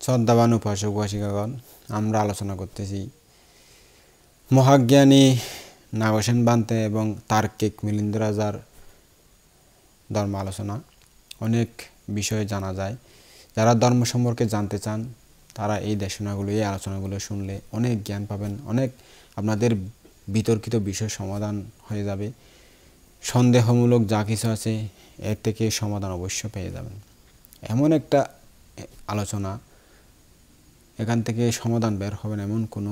শ্রদ্ধাবান উপাসক উপাসিকাগণ, আমরা আলোচনা করতেছি মহাজ্ঞানী নাগসেন বান্তে এবং তার্কিক মিলিন্দ রাজার ধর্ম আলোচনা। অনেক বিষয়ে জানা যায়। যারা ধর্ম সম্পর্কে জানতে চান তারা এই দেশনাগুলো, এই আলোচনাগুলো শুনলে অনেক জ্ঞান পাবেন, অনেক আপনাদের বিতর্কিত বিষয় সমাধান হয়ে যাবে। সন্দেহমূলক যা কিছু আছে এর থেকে সমাধান অবশ্য পেয়ে যাবেন। এমন একটা আলোচনা, এখান থেকে সমাধান বের হবে না এমন কোনো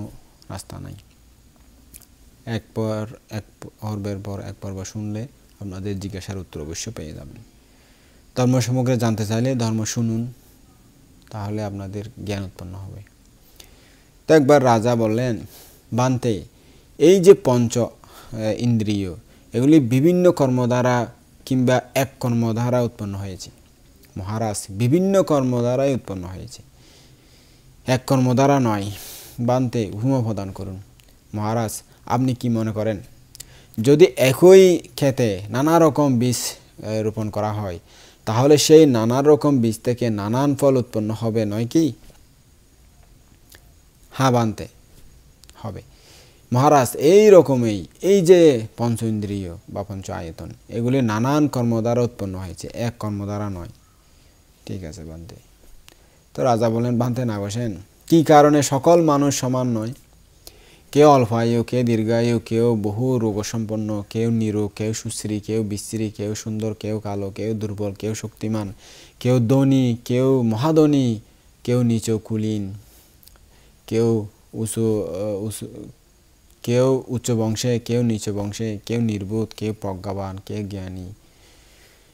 রাস্তা নাই। এক পর্বের পর এক পর্ব শুনলে আপনাদের জিজ্ঞাসার উত্তর অবশ্য পেয়ে যাবেন। ধর্ম সম্পর্কে জানতে চাইলে ধর্ম শুনুন, তাহলে আপনাদের জ্ঞান উৎপন্ন হবে। তো একবার রাজা বললেন, বান্তে, এই যে পঞ্চ ইন্দ্রিয়, এগুলি বিভিন্ন কর্ম দ্বারা কিংবা এক কর্ম দ্বারা উৎপন্ন হয়েছে। মহারাজ, বিভিন্ন কর্ম দ্বারাই উৎপন্ন হয়েছে, এক কর্ম দ্বারা নয়। বান্তে, উপমা প্রদান করুন। মহারাজ, আপনি কি মনে করেন, যদি একই ক্ষেতে নানা রকম বীজ রোপণ করা হয়, তাহলে সেই নানা রকম বীজ থেকে নানান ফল উৎপন্ন হবে, নয় কি? হ্যাঁ বান্তে, হবে। মহারাজ, এই রকমই এই যে পঞ্চ ইন্দ্রিয় বা পঞ্চ আয়তন, এগুলি নানান কর্ম দ্বারা উৎপন্ন হয়েছে, এক কর্ম দ্বারা নয়। ঠিক আছে বান্তে। তো রাজা বলেন, বান্তে নাগসেন, কি কারণে সকল মানুষ সমান নয়? কেউ অল্পায়ু, কেউ দীর্ঘায়ু, কেউ বহু রোগসম্পন্ন, কেউ নিরোগ, কেউ সুশ্রী, কেউ বিশ্রী, কেউ সুন্দর, কেউ কালো, কেউ দুর্বল, কেউ শক্তিমান, কেউ ধনী, কেউ মহাধনী, কেউ নিচু কুলীন, কেউ কেউ উচ্চ বংশে, কেউ নিচ বংশে, কেউ নির্বোধ, কেউ প্রজ্ঞাবান, কেউ জ্ঞানী,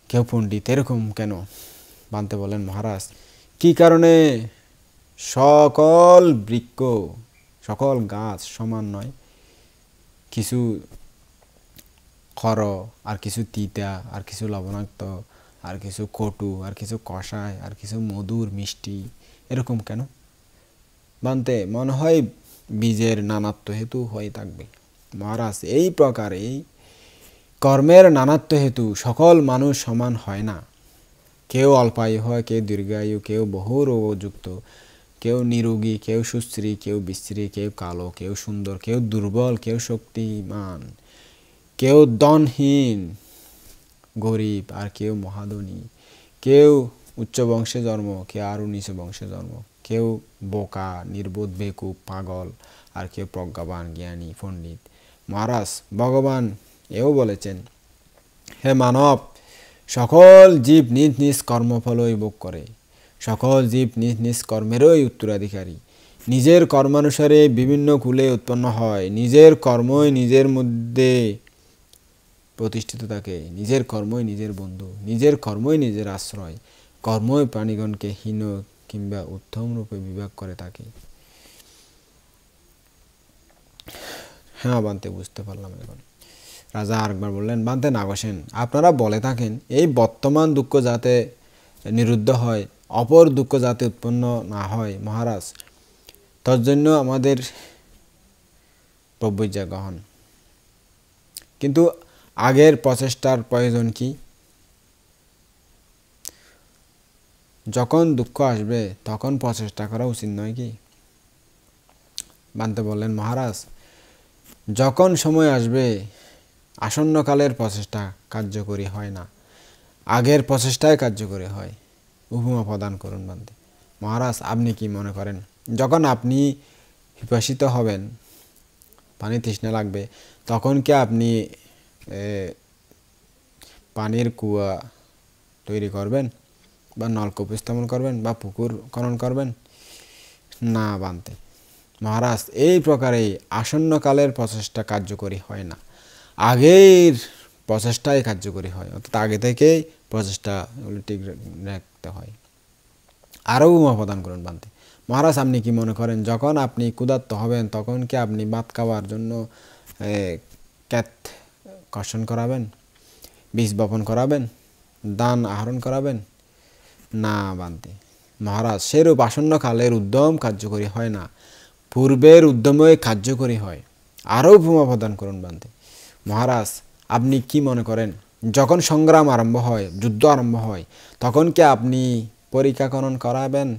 কেউ পণ্ডিত। এরকম কেন? বান্তে বলেন, মহারাজ, কি কারণে সকল বৃক্ষ, সকল গাছ সমান নয়? কিছু খর, আর কিছু তিতা, আর কিছু লবণাক্ত, আর কিছু কটু, আর কিছু কষায়, আর কিছু মধুর মিষ্টি, এরকম কেন? বান্তে, মনে হয় বীজের নানাত্ব হেতু হয়ে থাকবে। মহারাজ, এই প্রকার এই কর্মের নানাত্ব হেতু সকল মানুষ সমান হয় না। কেউ অল্পায়ু হয়, কেউ দীর্ঘায়ু, কেউ বহু রোগযুক্ত, কেউ নিরোগী, কেউ সুশ্রী, কেউ বিশ্রী, কেউ কালো, কেউ সুন্দর, কেউ দুর্বল, কেউ শক্তিমান, কেউ ধনহীন গরিব, আর কেউ মহাধনী, কেউ উচ্চ বংশে জন্ম, কেউ আরও নিচু বংশে জন্ম, কেউ বোকা, নির্বোধ, বেকুব, পাগল, আর কেউ প্রজ্ঞাবান, জ্ঞানী, পণ্ডিত। মহারাজ, ভগবান এও বলেছেন, হে মানব, সকল জীব নিজ নিজ কর্মফলই ভোগ করে, সকল জীব নিজ নিজ কর্মেরই উত্তরাধিকারী, নিজের কর্মানুসারে বিভিন্ন কুলে উৎপন্ন হয়, নিজের কর্মই নিজের মধ্যে প্রতিষ্ঠিত থাকে, নিজের কর্মই নিজের বন্ধু, নিজের কর্মই নিজের আশ্রয়, কর্মই প্রাণীগণকে হীন কিংবা উত্তম রূপে বিভাগ করে থাকে। হ্যাঁ বান্তে, বুঝতে পারলাম এখন। রাজা আরেকবার বললেন, বান্তে নাগসেন, আপনারা বলে থাকেন এই বর্তমান দুঃখ যাতে নিরুদ্ধ হয়, অপর দুঃখ যাতে উৎপন্ন না হয়। মহারাজ, তার জন্য আমাদের প্রব্রজ্ঞা গ্রহণ। কিন্তু আগের প্রচেষ্টার প্রয়োজন কি? যখন দুঃখ আসবে তখন প্রচেষ্টা করা উচিত নয় কি? বান্তে বললেন, মহারাজ, যখন সময় আসবে আসন্নকালের প্রচেষ্টা কার্যকরী হয় না, আগের প্রচেষ্টায় কার্যকরী হয়। উপমা প্রদান করুন বান্তে। মহারাজ, আপনি কি মনে করেন, যখন আপনি পিপাসিত হবেন, পানি তৃষ্ণা লাগবে, তখন কি আপনি পানির কুয়া তৈরি করবেন, বা নলকূপ স্থাপন করবেন, বা পুকুর খনন করবেন? না বান্তে। মহারাজ, এই প্রকারেই আসন্নকালের প্রচেষ্টা কার্যকরী হয় না, আগের প্রচেষ্টাই কার্যকরী হয়, অর্থাৎ আগে থেকেই প্রচেষ্টা ঠিক রাখতে হয়। আরও উপমা প্রদান করুন বান্তে। মহারাজ, আপনি কি মনে করেন, যখন আপনি ক্ষুধার্ত হবেন তখন কি আপনি ভাত খাওয়ার জন্য ক্ষেত কর্ষণ করাবেন, বীজ বপন করাবেন, ধান আহরণ করাবেন? না বান্তে। মহারাজ, সেরূপ আসন্নকালের উদ্যম কার্যকরী হয় না, পূর্বের উদ্যমই কার্যকরী হয়। আরও উপমা প্রদান করুন বান্তে। মহারাজ, আপনি কি মনে করেন, যখন সংগ্রাম আরম্ভ হয়, যুদ্ধ আরম্ভ হয়, তখন কি আপনি পরীক্ষা খনন করাবেন,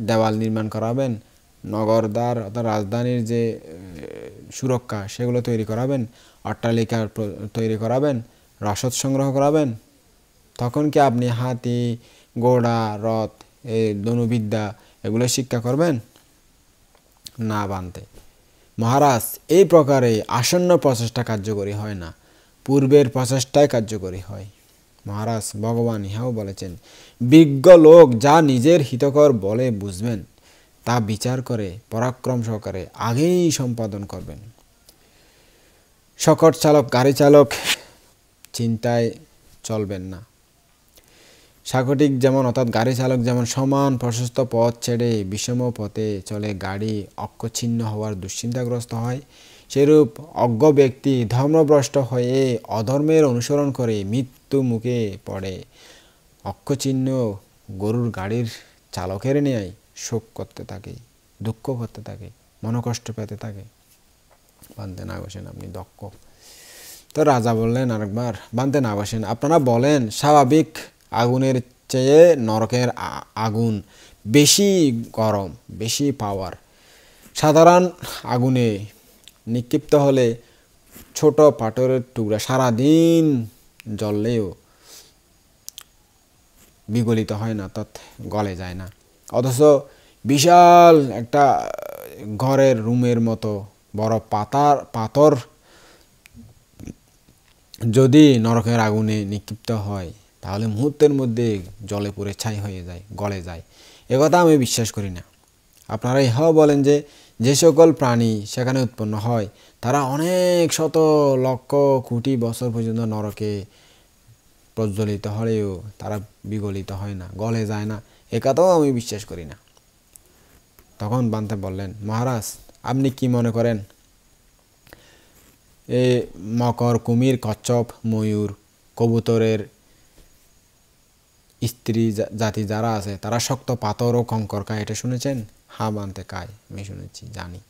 দেওয়াল নির্মাণ করাবেন, নগরদ্বার অর্থাৎ রাজধানীর যে সুরক্ষা সেগুলো তৈরি করাবেন, অট্টালিকা তৈরি করাবেন, রসদ সংগ্রহ করাবেন, তখন কি আপনি হাতি, ঘোড়া, রথ, এই ধনুবিদ্যা এগুলো শিক্ষা করবেন? না বানতে মহারাজ, এই প্রকারে আসন্ন প্রচেষ্টা কার্যকরী হয় না, পূর্বের প্রচেষ্টাই কার্যকরী হয়। মহারাজ, ভগবান ইহাও বলেছেন, বিজ্ঞ লোক যা নিজের হিতকর বলে বুঝবেন তা বিচার করে পরাক্রম সহকারে আগেই সম্পাদন করবেন। শকট চালক, গাড়ি চালক চিন্তায় চলবেন না। সাকটিক যেমন অর্থাৎ গাড়ি চালক যেমন সমান প্রশস্ত পথ ছেড়ে বিষম পথে চলে গাড়ি অক্ষচ্ছিন্ন হওয়ার দুশ্চিন্তাগ্রস্ত হয়, সেরূপ অজ্ঞ ব্যক্তি ধর্মভ্রষ্ট হয়ে অধর্মের অনুসরণ করে মৃত্যু মুখে পড়ে অক্ষচ্ছিন্ন গরুর গাড়ির চালকের ন্যায় শোক করতে থাকে, দুঃখ করতে থাকে, মনকষ্ট পেতে থাকে। বানতে না বসেন, আপনি দক্ষ। তো রাজা বললেন আরেকবার, বানতে না বসেন, আপনারা বলেন স্বাভাবিক আগুনের চেয়ে নরকের আগুন বেশি গরম, বেশি পাওয়ার। সাধারণ আগুনে নিক্ষিপ্ত হলে ছোট পাথরের টুকরা সারাদিন জ্বললেও বিগলিত হয় না, অর্থাৎ গলে যায় না। অথচ বিশাল একটা ঘরের রুমের মতো বড় পাথর যদি নরকের আগুনে নিক্ষিপ্ত হয় তাহলে মুহূর্তের মধ্যে জলে পুড়ে ছাই হয়ে যায়, গলে যায়। একথা আমি বিশ্বাস করি না। আপনারা ইহাও বলেন যে যে সকল প্রাণী সেখানে উৎপন্ন হয় তারা অনেক শত লক্ষ কোটি বছর পর্যন্ত নরকে প্রজ্বলিত হলেও তারা বিগলিত হয় না, গলে যায় না। একথাও আমি বিশ্বাস করি না। তখন বানতে বললেন, মহারাজ, আপনি কি মনে করেন এ মকর, কুমির, কচ্ছপ, ময়ূর, কবুতরের স্ত্রী জাতি যারা আছে তারা শক্ত পাথর ও কঙ্কর খায়, এটা শুনেছেন? হ্যাঁ বানতে, খায়, আমি শুনেছি, জানি।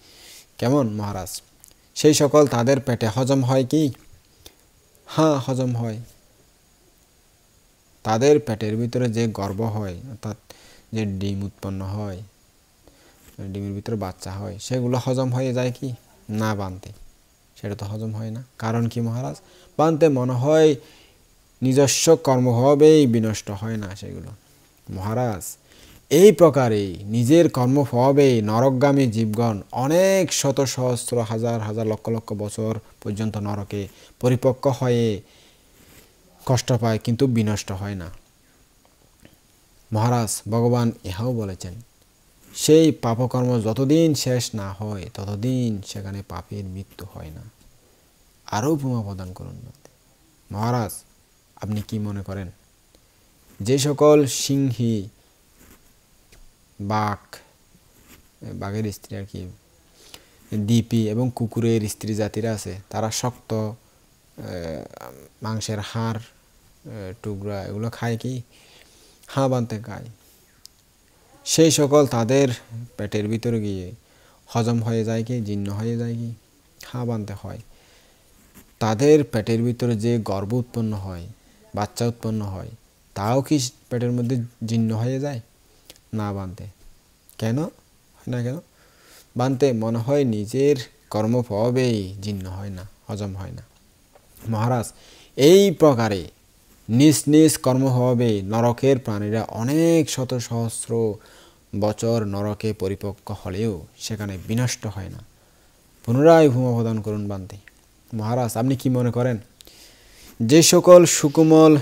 কেমন মহারাজ? সেই সকল তাদের পেটে হজম হয় কি? হ্যাঁ, হজম হয়। তাদের পেটের ভিতরে যে গর্ভ হয়, অর্থাৎ যে ডিম উৎপন্ন হয়, ডিমের ভিতরে বাচ্চা হয়, সেগুলো হজম হয়ে যায় কি? না বানতে, সেটা তো হজম হয় না। কারণ কি মহারাজ? বানতে মনে হয় নিজস্ব কর্মভাবেই বিনষ্ট হয় না সেগুলো। মহারাজ, এই প্রকারে নিজের কর্মভাবে নরকগামী জীবগণ অনেক শত সহস্র হাজার হাজার লক্ষ লক্ষ বছর পর্যন্ত নরকে পরিপক্ক হয়ে কষ্ট পায়, কিন্তু বিনষ্ট হয় না। মহারাজ, ভগবান ইহাও বলেছেন, সেই পাপকর্ম যতদিন শেষ না হয় ততদিন সেখানে পাপের মৃত্যু হয় না। আরও উপমা প্রদান করুন। মহারাজ, আপনি কি মনে করেন যে সকল সিংহী, বাঘের স্ত্রী আর কি, ডিপি এবং কুকুরের স্ত্রী জাতিরা আছে, তারা শক্ত মাংসের হাড়, টুকরা এগুলো খায় কি? হ্যাঁ বানতে, খায়। সেই সকল তাদের পেটের ভিতরে গিয়ে হজম হয়ে যায় কি? জীর্ণ হয়ে যায় কি? হ্যাঁ বানতে, হয়। তাদের পেটের ভিতরে যে গর্ভ উৎপন্ন হয়, বাচ্চা উৎপন্ন হয়, তাও কি পেটের মধ্যে জীর্ণ হয়ে যায়? না বানতে। কেন হয় না? কেন বানতে? মনে হয় নিজের কর্মফলেই জীর্ণ হয় না, হজম হয় না। মহারাজ, এই প্রকারে নিজ নিজ কর্মভাবে নরকের প্রাণীরা অনেক শত সহস্র বছর নরকে পরিপক্ক হলেও সেখানে বিনষ্ট হয় না। পুনরায় উপমা প্রদান করুন বানতে। মহারাজ, আপনি কি মনে করেন যে সকল সুকোমল,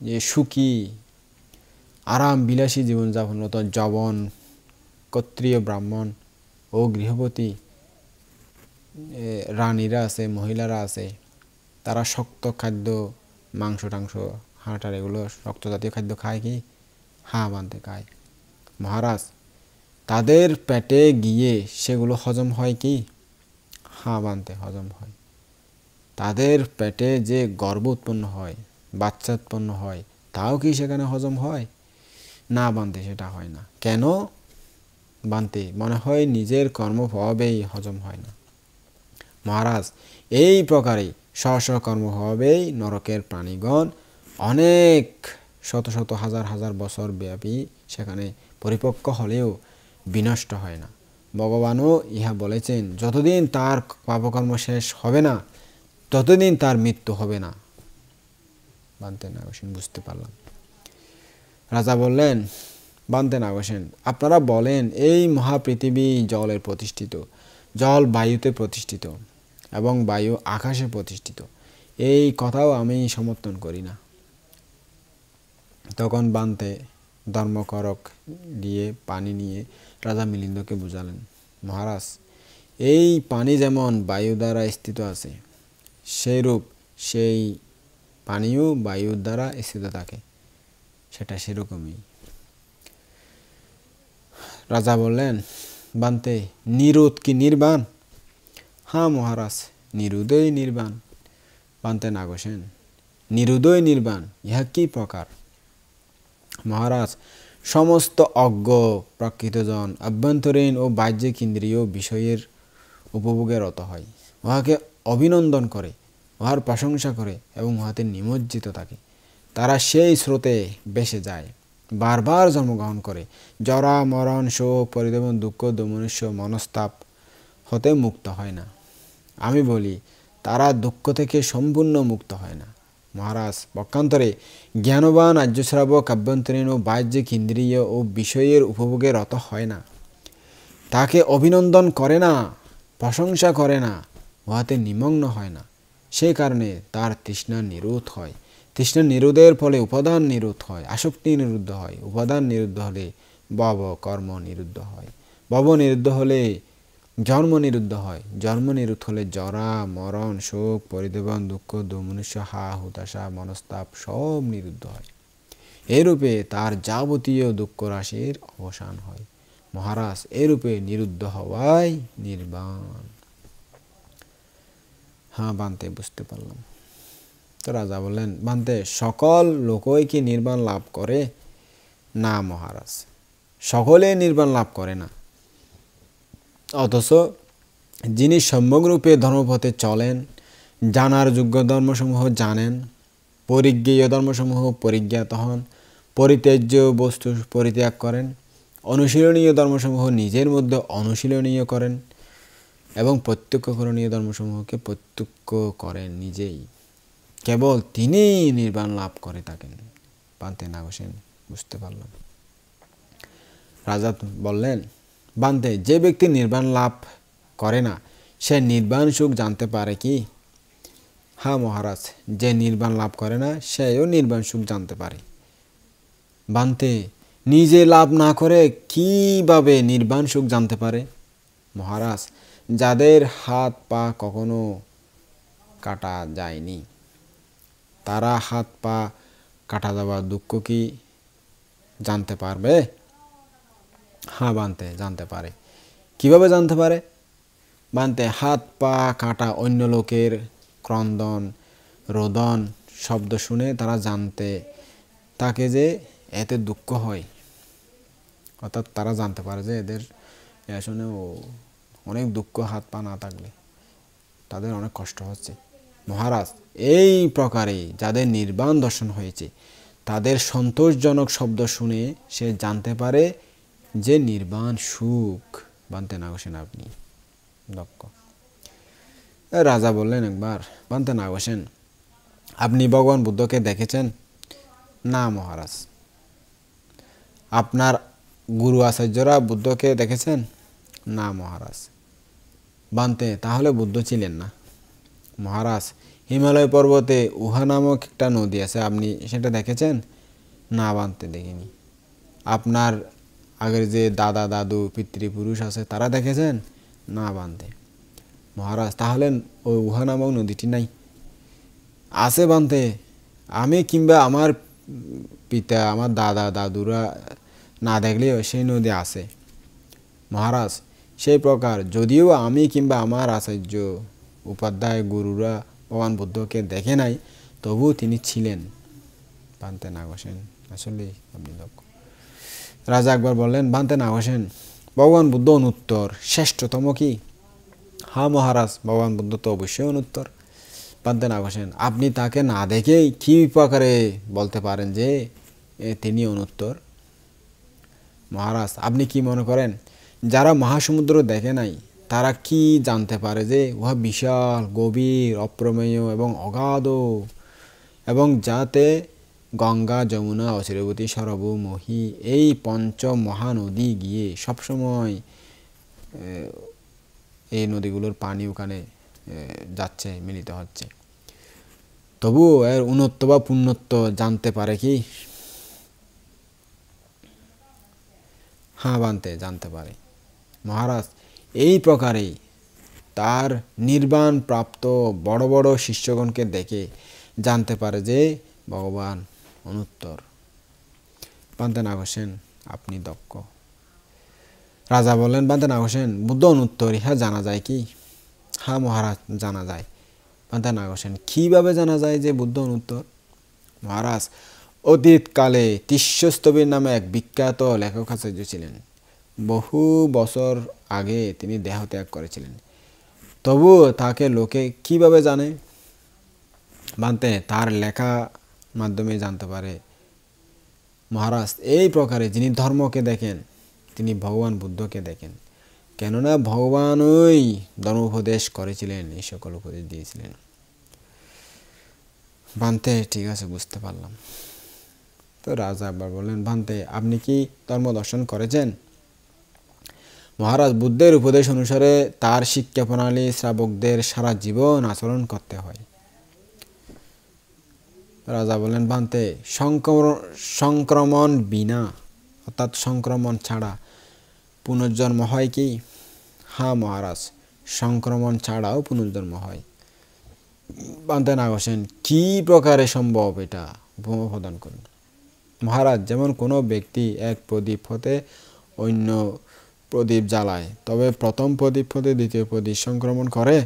যে সুখী, আরাম বিলাসী জীবনযাপনরত যবন, ক্ষত্রিয়, ব্রাহ্মণ ও গৃহপতি রানীরা আছে, মহিলারা আছে, তারা শক্ত খাদ্য, মাংস টাংস, হাঁটার এগুলো শক্ত জাতীয় খাদ্য খায় কি? হ্যাঁ বানতে, খায়। মহারাজ, তাদের পেটে গিয়ে সেগুলো হজম হয় কি? হ্যাঁ বানতে, হজম হয়। তাদের পেটে যে গর্ভ উৎপন্ন হয়, বাচ্চা উৎপন্ন হয়, তাও কি সেখানে হজম হয়? না বানতে, সেটা হয় না। কেন বানতে? মনে হয় নিজের কর্মভাবেই হজম হয় না। মহারাজ, এই প্রকারে স্ব স্ব কর্মভাবেই নরকের প্রাণীগণ অনেক শত শত হাজার হাজার বছর ব্যাপী সেখানে পরিপক্ক হলেও বিনষ্ট হয় না। ভগবানও ইহা বলেছেন, যতদিন তার পাপকর্ম শেষ হবে না ততদিন তার মৃত্যু হবে না। বান্তে নাগসেন বুঝতে পারলাম। রাজা বললেন, বান্তে নাগসেন, আপনারা বলেন এই মহাপৃথিবী জলে প্রতিষ্ঠিত, জল বায়ুতে প্রতিষ্ঠিত এবং বায়ু আকাশে প্রতিষ্ঠিত। এই কথাও আমি সমর্থন করি না। তখন বান্তে ধর্মকরক দিয়ে পানি নিয়ে রাজা মিলিন্দকে বুঝালেন, মহারাজ, এই পানি যেমন বায়ু দ্বারা স্থিত আছে, সেইরূপ সেই পানিও বায়ুর দ্বারা স্থিত থাকে, সেটা সেরকমই। রাজা বললেন, বান্তে, নিরোধ কি নির্বাণ? হ্যাঁ মহারাজ, নিরুদয় নির্বাণ। বান্তে নাগসেন, নিরুদয় নির্বাণ ইহা কি প্রকার? মহারাজ, সমস্ত অজ্ঞ প্রকৃতজন আভ্যন্তরীণ ও বাহ্যিক ইন্দ্রিয় বিষয়ের উপভোগে রত হয়, উহাকে অভিনন্দন করে, উহার প্রশংসা করে এবং উহাতে নিমজ্জিত থাকে। তারা সেই স্রোতে ভেসে যায়, বারবার জন্মগ্রহণ করে, জরা মরণ শোক পরিদেবন দুঃখ দোমনুষ্য মনস্তাপ হতে মুক্ত হয় না। আমি বলি, তারা দুঃখ থেকে সম্পূর্ণ মুক্ত হয় না। মহারাজ, পক্ষান্তরে জ্ঞানবান আর্যশ্রাবক আভ্যন্তরীণ ও বাহ্যিক ইন্দ্রিয় ও বিষয়ের উপভোগে রত হয় না, তাকে অভিনন্দন করে না, প্রশংসা করে না, উহাতে নিমগ্ন হয় না। সেই কারণে তার তৃষ্ণা নিরোধ হয়। তৃষ্ণা নিরোধের ফলে উপাদান নিরোধ হয়, আসক্তি নিরুদ্ধ হয়। উপাদান নিরুদ্ধ হলে ভব কর্ম নিরুদ্ধ হয়, ভব নিরুদ্ধ হলে জন্ম নিরুদ্ধ হয়, জন্ম নিরোধ হলে জরা মরণ শোক পরিদেবন দুঃখ দোমনুষ্য হা হুতাশা মনস্তাপ সব নিরুদ্ধ হয়। এরূপে তার যাবতীয় দুঃখ রাশির অবসান হয়। মহারাজ, এরূপে নিরুদ্ধ হওয়াই নির্বাণ। হ্যাঁ বান্তে, বুঝতে পারলাম। তো রাজা বললেন, বান্তে, সকল লোকই কি নির্বাণ লাভ করে? না মহারাজ, সকলে নির্বাণ লাভ করে না। অথচ যিনি সম্যকরূপে ধর্মপথে চলেন, জানার যোগ্য ধর্মসমূহ জানেন, পরিজ্ঞেয় ধর্মসমূহ পরিজ্ঞাত হন, পরিত্যাজ্য বস্তু পরিত্যাগ করেন, অনুশীলনীয় ধর্মসমূহ নিজের মধ্যে অনুশীলনীয় করেন এবং প্রত্যক্ষকরণীয় ধর্মসমূহকে প্রত্যক্ষ করেন নিজেই, কেবল তিনি নির্বাণ লাভ করে থাকেন। বান্তে নাগসেন বুঝতে পারলাম। রাজা বললেন, বান্তে, যে ব্যক্তি নির্বাণ লাভ করে না সে নির্বাণ সুখ জানতে পারে কি? হ্যাঁ মহারাজ, যে নির্বাণ লাভ করে না সেও নির্বাণ সুখ জানতে পারে। বান্তে, নিজে লাভ না করে কিভাবে নির্বাণ সুখ জানতে পারে? মহারাজ, যাদের হাত পা কখনো কাটা যায়নি তারা হাত পা কাটা যাওয়ার দুঃখ কি জানতে পারবে? হ্যাঁ বান্তে, জানতে পারে। কিভাবে জানতে পারে? বান্তে, হাত পা কাটা অন্য লোকের ক্রন্দন রোদন শব্দ শুনে তারা জানতে থাকে যে এতে দুঃখ হয়, অর্থাৎ তারা জানতে পারে যে এদের শুনে অনেক দুঃখ, হাত পা না থাকলে তাদের অনেক কষ্ট হচ্ছে। মহারাজ, এই প্রকারে যাদের নির্বাণ দর্শন হয়েছে তাদের সন্তোষজনক শব্দ শুনে সে জানতে পারে যে নির্বাণ সুখ। বান্তে নাগসেন আপনি দক্ষ। রাজা বললেন একবার, বান্তে নাগসেন, আপনি ভগবান বুদ্ধকে দেখেছেন? না মহারাজ। আপনার গুরু আচার্যরা বুদ্ধকে দেখেছেন? না মহারাজ। বান্তে, তাহলে বুদ্ধ ছিলেন না। মহারাজ, হিমালয় পর্বতে উহা নামক একটা নদী আছে, আপনি সেটা দেখেছেন? না বান্তে, দেখিনি। আপনার আগের যে দাদা দাদু পিতৃপুরুষ আছে তারা দেখেছেন? না বান্তে। মহারাজ, তাহলে ওই উহা নামক নদীটি নাই? আছে বান্তে, আমি কিংবা আমার পিতা আমার দাদা দাদুরা না দেখলেও সেই নদী আছে। মহারাজ, সেই প্রকার যদিও আমি কিংবা আমার আচার্য উপাধ্যায় গুরুরা ভগবান বুদ্ধকে দেখে নাই, তবু তিনি ছিলেন। বান্তে নাগসেন, আসলে আপনি দক্ষ। রাজা একবার বললেন, বান্তে নাগসেন, ভগবান বুদ্ধ অনুত্তর শ্রেষ্ঠতম কি? হ্যাঁ মহারাজ, ভগবান বুদ্ধ তো অবশ্যই অনুত্তর। বান্তে নাগসেন, আপনি তাকে না দেখেই কি প্রকারে বলতে পারেন যে তিনি অনুত্তর? মহারাজ, আপনি কি মনে করেন যারা মহাসমুদ্র দেখে নাই তারা কি জানতে পারে যে উহা বিশাল, গভীর, অপ্রমেয় এবং অগাধ, এবং যাতে গঙ্গা, যমুনা, অচিরবতী, সরবু, মহী এই পঞ্চ মহানদী গিয়ে সবসময় এই নদীগুলোর পানি ওখানে যাচ্ছে, মিলিত হচ্ছে, তবু এর উন্নত্ব বা পুণ্যত্ব জানতে পারে কি? হ্যাঁ বানতে জানতে পারে। মহারাজ, এই প্রকারেই তার নির্বাণ প্রাপ্ত বড় বড় শিষ্যগণকে দেখে জানতে পারে যে ভগবান অনুত্তর। বান্তে নাগ হোসেন, আপনি দক্ষ। রাজা বললেন, বান্তে নাগ হোসেন, বুদ্ধ অনুত্তর ইহা জানা যায় কি? হ্যাঁ মহারাজ, জানা যায়। বান্তে নাগ হোসেন, কীভাবে জানা যায় যে বুদ্ধ অনুত্তর? মহারাজ, অতীতকালে তিস্যস্তবীর নামে এক বিখ্যাত লেখক আচার্য ছিলেন। বহু বছর আগে তিনি দেহত্যাগ করেছিলেন, তবু তাকে লোকে কিভাবে জানে? বান্তে, তার লেখা মাধ্যমে জানতে পারে। মহারাজ, এই প্রকারে যিনি ধর্মকে দেখেন তিনি ভগবান বুদ্ধকে দেখেন, কেননা ভগবানই ধর্মোপদেশ করেছিলেন, এই সকল উপদেশ দিয়েছিলেন। বান্তে, ঠিক আছে, বুঝতে পারলাম। তো রাজা আবার বললেন, বান্তে, আপনি কি ধর্ম দর্শন করেছেন? মহারাজ, বুদ্ধের উপদেশ অনুসারে তার শিক্ষা প্রণালী শ্রাবকদের সারা জীবন আচরণ করতে হয়। রাজা বললেন, বান্তে, সংক্রমণ বিনা অর্থাৎ সংক্রমণ ছাড়া পুনর্জন্ম হয় কি? হ্যাঁ মহারাজ, সংক্রমণ ছাড়াও পুনর্জন্ম হয়। বান্তে নাগ হোসেন, কি প্রকারে সম্ভব এটা উপমা প্রদান করুন। মহারাজ, যেমন কোনো ব্যক্তি এক প্রদীপ হতে অন্য প্রদীপ জ্বালায়, তবে প্রথম প্রদীপ হতে দ্বিতীয় প্রদীপ সংক্রমণ করে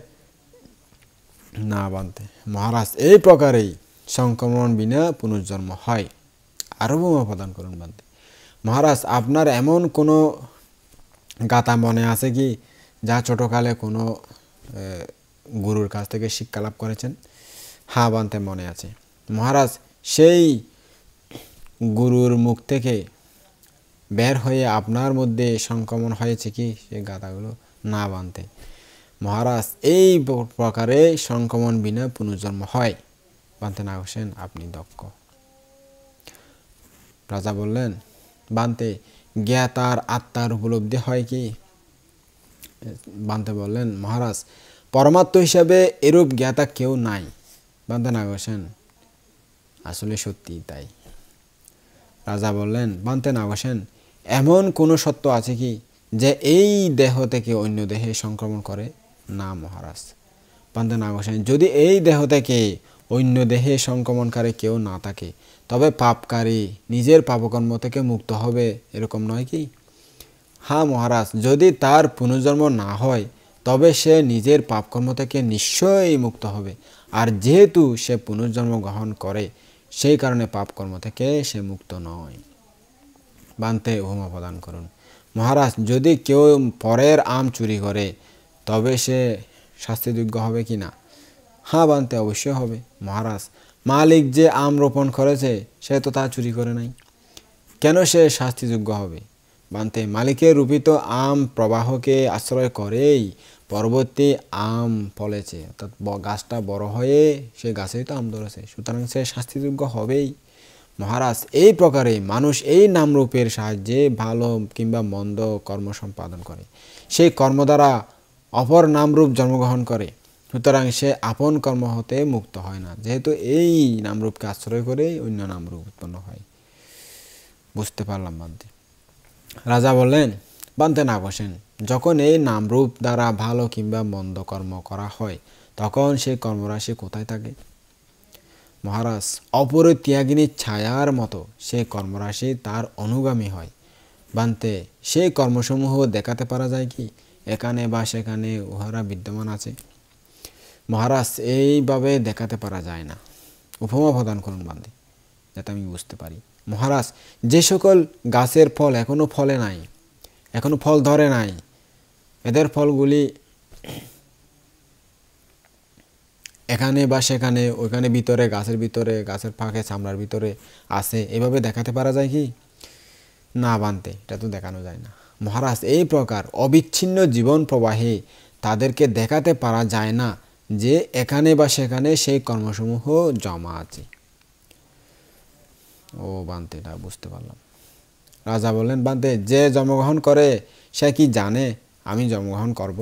না। বান্তে মহারাজ, এই প্রকারেই সংক্রমণ বিনা পুনর্জন্ম হয়। আরও উপমা প্রদান করুন। বান্তে মহারাজ, আপনার এমন কোনো গাথা মনে আছে কি যা ছোটকালে কোনো গুরুর কাছ থেকে শিক্ষা লাভ করেছেন? হ্যাঁ বান্তে, মনে আছে। মহারাজ, সেই গুরুর মুখ থেকে বের হয়ে আপনার মধ্যে সংক্রমণ হয়েছে কি সেই গাথাগুলো? না বান্তে। মহারাজ, এই প্রকারে সংক্রমণ বিনা পুনর্জন্ম হয়। বান্তে নাগ হোসেন, আপনি দক্ষ। রাজা বললেন, বান্তে, জ্ঞাতার আত্মার উপলব্ধি হয় কি? বান্তে বললেন, মহারাজ, পরমাত্ম হিসাবে এরূপ জ্ঞাতা কেউ নাই। বান্তে নাগ হোসেন, আসলে সত্যি তাই। রাজা বললেন, বান্তে নাগ হোসেন, এমন কোনো সত্য আছে কি যে এই দেহ থেকে অন্য দেহে সংক্রমণ করে? না মহারাজ। বান্তে নাগ হোসেন, যদি এই দেহ থেকে অন্য দেহে সংক্রমণকারী কেউ না থাকে, তবে পাপকারী নিজের পাপকর্ম থেকে মুক্ত হবে, এরকম নয় কি? হ্যাঁ মহারাজ, যদি তার পুনর্জন্ম না হয় তবে সে নিজের পাপকর্ম থেকে নিশ্চয়ই মুক্ত হবে, আর যেহেতু সে পুনর্জন্ম গ্রহণ করে সেই কারণে পাপকর্ম থেকে সে মুক্ত নয়। বান্তে, উপমা প্রদান করুন। মহারাজ, যদি কেউ পরের আম চুরি করে তবে সে শাস্তিযোগ্য হবে কি না? হ্যাঁ বান্তে, অবশ্যই হবে। মহারাজ, মালিক যে আম রোপণ করেছে সে তো তা চুরি করে নাই, কেন সে শাস্তিযোগ্য হবে? বান্তে, মালিকের রূপিত আম প্রবাহকে আশ্রয় করেই পরবর্তী আম ফলেছে, অর্থাৎ গাছটা বড় হয়ে সে গাছেই তো আম ধরেছে, সুতরাং সে শাস্তিযোগ্য হবেই। মহারাজ, এই প্রকারে মানুষ এই নামরূপের সাহায্যে ভালো কিংবা মন্দ কর্ম সম্পাদন করে, সেই কর্ম দ্বারা অপর নামরূপ জন্মগ্রহণ করে, সুতরাং সে আপন কর্ম হতে মুক্ত হয় না, যেহেতু এই নামরূপকে আশ্রয় করে অন্য নামরূপ উৎপন্ন হয়। বুঝতে পারলাম বান্তে। রাজা বললেন, বান্তে নাগ হোসেন, যখন এই নামরূপ দ্বারা ভালো কিংবা মন্দ কর্ম করা হয় তখন সেই কর্মরাশি কোথায় থাকে? মহারাজ, অপরিত্যাগিনীর ছায়ার মতো সেই কর্মরাশি তার অনুগামী হয়। বান্তে, সেই কর্মসমূহ দেখাতে পারা যায় কি এখানে বা সেখানে উহারা বিদ্যমান আছে? মহারাজ, এইভাবে দেখাতে পারা যায় না। উপমা প্রদান করুন বান্তে, যাতে আমি বুঝতে পারি। মহারাজ, যে সকল গাছের ফল এখনো ফলে নাই, এখনো ফল ধরে নাই, এদের ফলগুলি এখানে বা সেখানে, ওইখানে ভিতরে, গাছের ভিতরে, গাছের ফাঁকে, চামড়ার ভিতরে আছে, এভাবে দেখাতে পারা যায় কি? না বানতে, এটা তো দেখানো যায় না মহারাজ। এই প্রকার অবিচ্ছিন্ন জীবন প্রবাহে তাদেরকে দেখাতে পারা যায় না যে এখানে বা সেখানে সেই কর্মসমূহ জমা আছে। ও বানতে, এটা বুঝতে পারলাম। রাজা বললেন, বানতে যে জন্মগ্রহণ করে সে কি জানে আমি জন্মগ্রহণ করব?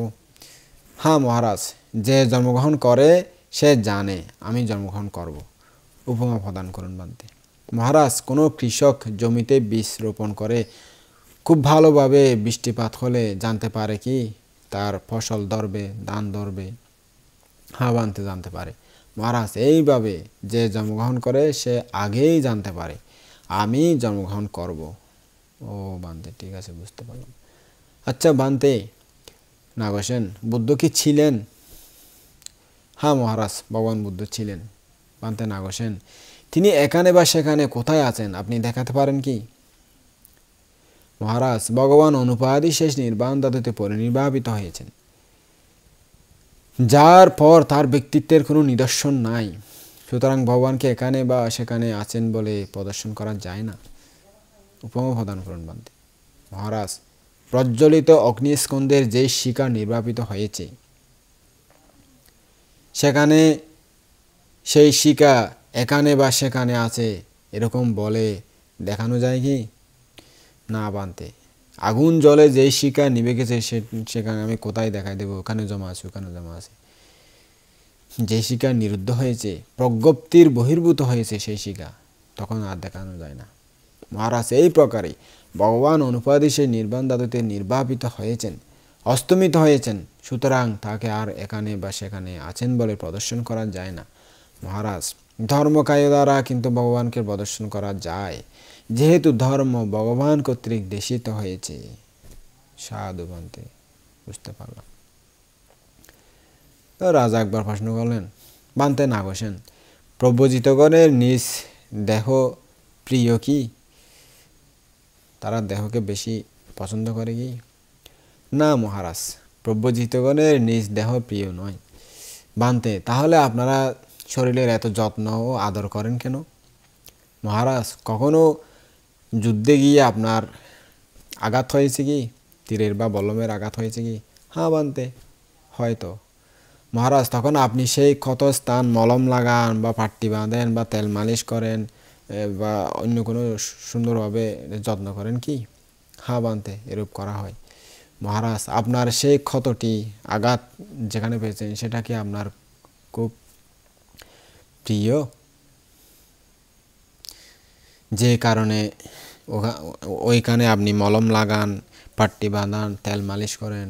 হ্যাঁ মহারাজ, যে জন্মগ্রহণ করে সে জানে আমি জন্মগ্রহণ করব। উপমা প্রদান করুন বানতে। মহারাজ, কোনো কৃষক জমিতে বীজ রোপণ করে খুব ভালোভাবে বৃষ্টিপাত হলে জানতে পারে কি তার ফসল ধরবে, ধান ধরবে? হ্যাঁ বানতে, জানতে পারে। মহারাজ, এইভাবে যে জন্মগ্রহণ করে সে আগেই জানতে পারে আমি জন্মগ্রহণ করব। ও বানতে, ঠিক আছে, বুঝতে পারলাম। আচ্ছা বানতে, নাগসেন, বুদ্ধ কি ছিলেন? হ্যাঁ মহারাজ, ভগবান বুদ্ধ ছিলেন। বানতে নাগসেন, তিনি এখানে বা সেখানে কোথায় আছেন আপনি দেখাতে পারেন কি? মহারাজ, ভগবান অনুপাদি শেষ নির্বাণ ধাতুতে পরিনির্বাপিত হয়েছেন, যার পর তার ব্যক্তিত্বের কোনো নিদর্শন নাই। সুতরাং ভগবানকে এখানে বা সেখানে আছেন বলে প্রদর্শন করা যায় না। উপমা প্রদান করুন বানতে। মহারাজ, প্রজ্বলিত অগ্নিস্কন্ধের যে শিখা নির্বাপিত হয়েছে সেখানে সেই শিখা এখানে বা সেখানে আছে এরকম বলে দেখানো যায় কি? না বানতে, আগুন জলে যেই শিখা নিভে গেছে সেখানে আমি কোথায় দেখাই দেবো ওখানে জমা আছে, ওখানে জমা আছে। যে শিখা নিরুদ্ধ হয়েছে, প্রজ্ঞপ্তির বহির্ভূত হয়েছে সেই শিখা, তখন আর দেখানো যায় না। মহারাজ, এই প্রকারে ভগবান অনুপাদি সেই নির্বাণ ধাতুতে নির্বাপিত হয়েছেন, অস্তমিত হয়েছেন, সুতরাং তাকে আর এখানে বা সেখানে আছেন বলে প্রদর্শন করা যায় না। মহারাজ, ধর্মকায় দ্বারা কিন্তু ভগবানকে প্রদর্শন করা যায়, যেহেতু ধর্ম ভগবান কর্তৃক দেশিত হয়েছে। সাধু বানতে, বুঝতে পারলাম। তো রাজা একবার প্রশ্ন করলেন, বানতে নাগসেন, প্রব্রজিতগণের নিজ দেহ প্রিয় কি? তারা দেহকে বেশি পছন্দ করে কি? না মহারাজ, প্রব্রজিতগণের নিজ দেহ প্রিয় নয়। বানতে, তাহলে আপনারা শরীরের এত যত্ন ও আদর করেন কেন? মহারাজ, কখনো যুদ্ধে গিয়ে আপনার আঘাত হয়েছে কি? তীরের বা বল্লমের আঘাত হয়েছে কি? হ্যাঁ বানতে, হয়তো। মহারাজ, তখন আপনি সেই ক্ষত স্থান মলম লাগান বা পাট্টি বাঁধেন বা তেল মালিশ করেন বা অন্য কোনো সুন্দরভাবে যত্ন করেন কি? হ্যাঁ বানতে, এরূপ করা হয়। মহারাজ, আপনার সেই ক্ষতটি, আঘাত যেখানে পেয়েছেন সেটা কি আপনার খুব প্রিয়, যে কারণে ওইখানে আপনি মলম লাগান, পাট্টি বাঁধান, তেল মালিশ করেন?